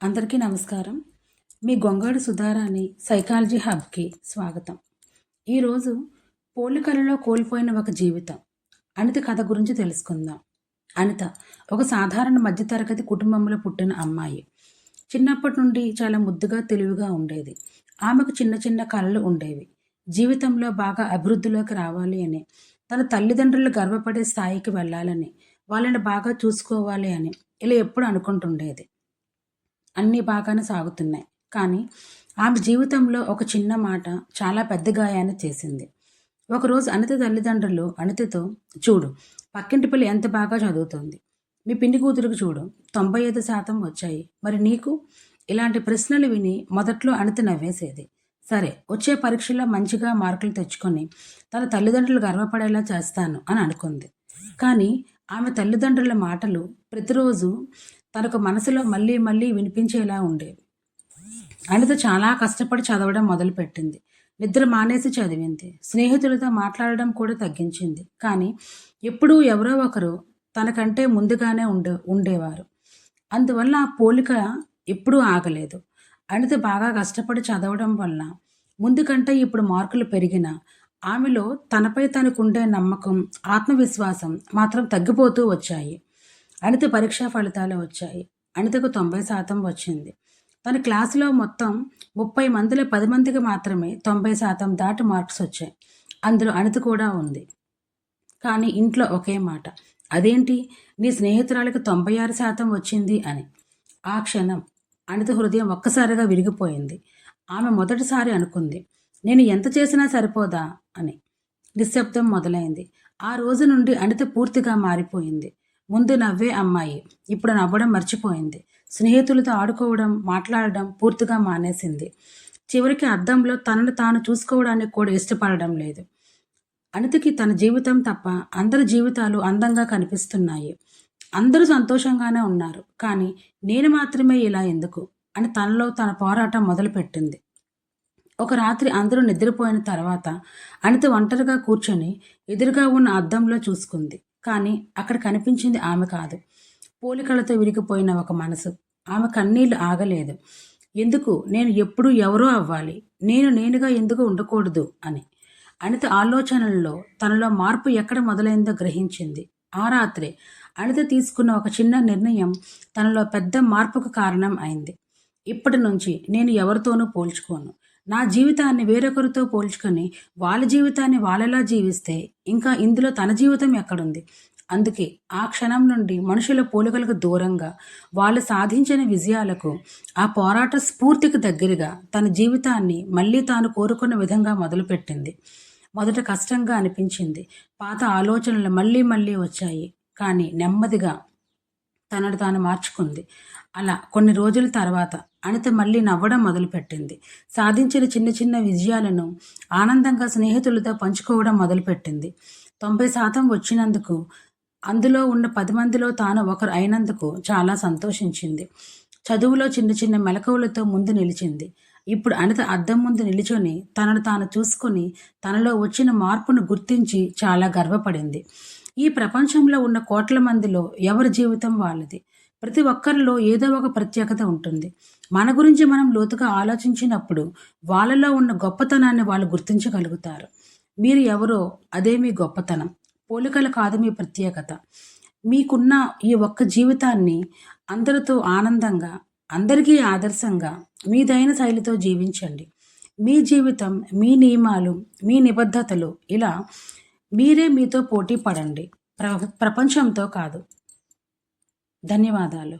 అందరికీ నమస్కారం. మీ గొంగాడి సుధారాణి సైకాలజీ హబ్కి స్వాగతం. ఈరోజు పోలికలలో కోల్పోయిన ఒక జీవితం అనిత కథ గురించి తెలుసుకుందాం. అనిత ఒక సాధారణ మధ్యతరగతి కుటుంబంలో పుట్టిన అమ్మాయి. చిన్నప్పటి నుండి చాలా ముద్దుగా తెలివిగా ఉండేది. ఆమెకు చిన్న చిన్న కలలు ఉండేవి. జీవితంలో బాగా అభివృద్ధిలోకి రావాలి అని, తన తల్లిదండ్రులు గర్వపడే స్థాయికి వెళ్ళాలని, వాళ్ళని బాగా చూసుకోవాలి అని ఇలా ఎప్పుడు అనుకుంటుండేది. అన్నీ బాగానే సాగుతున్నాయి. కానీ ఆమె జీవితంలో ఒక చిన్న మాట చాలా పెద్ద గాయాన్ని చేసింది. ఒకరోజు అనిత తల్లిదండ్రులు అనితతో, చూడు, పక్కింటి పిల్ల ఎంత బాగా చదువుతుంది, మీ పిన్ని కూతురికి చూడు 95% వచ్చాయి, మరి నీకు? ఇలాంటి ప్రశ్నలు విని మొదట్లో అనిత నవ్వేసేది. సరే, వచ్చే పరీక్షల్లో మంచిగా మార్కులు తెచ్చుకొని తన తల్లిదండ్రులు గర్వపడేలా చేస్తాను అని అనుకుంది. కానీ ఆమె తల్లిదండ్రుల మాటలు ప్రతిరోజు తనకు మనసులో మళ్ళీ మళ్ళీ వినిపించేలా ఉండేవి. అనిత చాలా కష్టపడి చదవడం మొదలుపెట్టింది. నిద్ర మానేసి చదివింది. స్నేహితులతో మాట్లాడడం కూడా తగ్గించింది. కానీ ఎప్పుడూ ఎవరో ఒకరు తనకంటే ముందుగానే ఉండేవారు. అందువల్ల ఆ పోలిక ఎప్పుడూ ఆగలేదు. అనిత బాగా కష్టపడి చదవడం వల్ల ముందు కంటే ఇప్పుడు మార్కులు పెరిగినా ఆమెలో తనపై తనకుండే నమ్మకం, ఆత్మవిశ్వాసం మాత్రం తగ్గిపోతూ వచ్చాయి. అనిత పరీక్షా ఫలితాలు వచ్చాయి. అనితకు 90% వచ్చింది. తన క్లాసులో మొత్తం 30 మందిలో 10 మందికి మాత్రమే 90% దాటి మార్క్స్ వచ్చాయి. అందులో అనిత కూడా ఉంది. కానీ ఇంట్లో ఒకే మాట, అదేంటి నీ స్నేహితురాలకి 96% వచ్చింది అని. ఆ క్షణం అనిత హృదయం ఒక్కసారిగా విరిగిపోయింది. ఆమె మొదటిసారి అనుకుంది, నేను ఎంత చేసినా సరిపోదా అని. నిశ్శబ్దం మొదలైంది. ఆ రోజు నుండి అనిత పూర్తిగా మారిపోయింది. ముందు నవ్వే అమ్మాయి ఇప్పుడు నవ్వడం మర్చిపోయింది. స్నేహితులతో ఆడుకోవడం, మాట్లాడడం పూర్తిగా మానేసింది. చివరికి అద్దంలో తనను తాను చూసుకోవడానికి కూడా ఇష్టపడడం లేదు. అనితకి తన జీవితం తప్ప అందరి జీవితాలు అందంగా కనిపిస్తున్నాయి. అందరూ సంతోషంగానే ఉన్నారు. కానీ నేను మాత్రమే ఇలా ఎందుకు అని తనలో తన పోరాటం మొదలుపెట్టింది. ఒక రాత్రి అందరూ నిద్రపోయిన తర్వాత అనిత ఒంటరిగా కూర్చొని ఎదురుగా ఉన్న అద్దంలో చూసుకుంది. కానీ అక్కడ కనిపించింది ఆమె కాదు, పోలికలతో విరిగిపోయిన ఒక మనసు. ఆమె కన్నీళ్లు ఆగలేదు. ఎందుకు నేను ఎప్పుడూ ఎవరో అవ్వాలి, నేను నేనుగా ఎందుకు ఉండకూడదు అని. అనిత ఆలోచనల్లో తనలో మార్పు ఎక్కడ మొదలైందో గ్రహించింది. ఆ రాత్రే అనిత తీసుకున్న ఒక చిన్న నిర్ణయం తనలో పెద్ద మార్పుకు కారణం అయింది. ఇప్పటి నుంచి నేను ఎవరితోనూ పోల్చుకోను. నా జీవితాన్ని వేరొకరితో పోల్చుకొని వాళ్ళ జీవితాన్ని వాళ్ళలా జీవిస్తే ఇంకా ఇందులో తన జీవితం ఎక్కడుంది? అందుకే ఆ క్షణం నుండి మనుషుల పోలికలకు దూరంగా, వాళ్ళు సాధించిన విజయాలకు, ఆ పోరాట స్ఫూర్తికి దగ్గరగా తన జీవితాన్ని మళ్ళీ తాను కోరుకున్న విధంగా మొదలుపెట్టింది. మొదట కష్టంగా అనిపించింది. పాత ఆలోచనలు మళ్ళీ మళ్ళీ వచ్చాయి. కానీ నెమ్మదిగా తనను తాను మార్చుకుంది. అలా కొన్ని రోజుల తర్వాత అనిత మళ్ళీ నవ్వడం మొదలుపెట్టింది. సాధించిన చిన్న చిన్న విజయాలను ఆనందంగా స్నేహితులతో పంచుకోవడం మొదలుపెట్టింది. 90% వచ్చినందుకు, అందులో ఉన్న 10 మందిలో తాను ఒకరు అయినందుకు చాలా సంతోషించింది. చదువులో చిన్న చిన్న మెలకువలతో ముందు నిలిచింది. ఇప్పుడు అనిత అద్దం ముందు నిలిచొని తనను తాను చూసుకొని తనలో వచ్చిన మార్పును గుర్తించి చాలా గర్వపడింది. ఈ ప్రపంచంలో ఉన్న కోట్ల మందిలో ఎవరి జీవితం వాళ్ళది. ప్రతి ఒక్కరిలో ఏదో ఒక ప్రత్యేకత ఉంటుంది. మన గురించి మనం లోతుగా ఆలోచించినప్పుడు వాళ్ళలో ఉన్న గొప్పతనాన్ని వాళ్ళు గుర్తించగలుగుతారు. మీరు ఎవరో అదే మీ గొప్పతనం. పోలికలు కాదు మీ ప్రత్యేకత. మీకున్న ఈ ఒక్క జీవితాన్ని అందరితో ఆనందంగా, అందరికీ ఆదర్శంగా, మీదైన శైలితో జీవించండి. మీ జీవితం, మీ నియమాలు, మీ నిబద్ధతలు, ఇలా మీరే మీతో పోటీ పడండి, ప్రపంచంతో కాదు. ధన్యవాదాలు.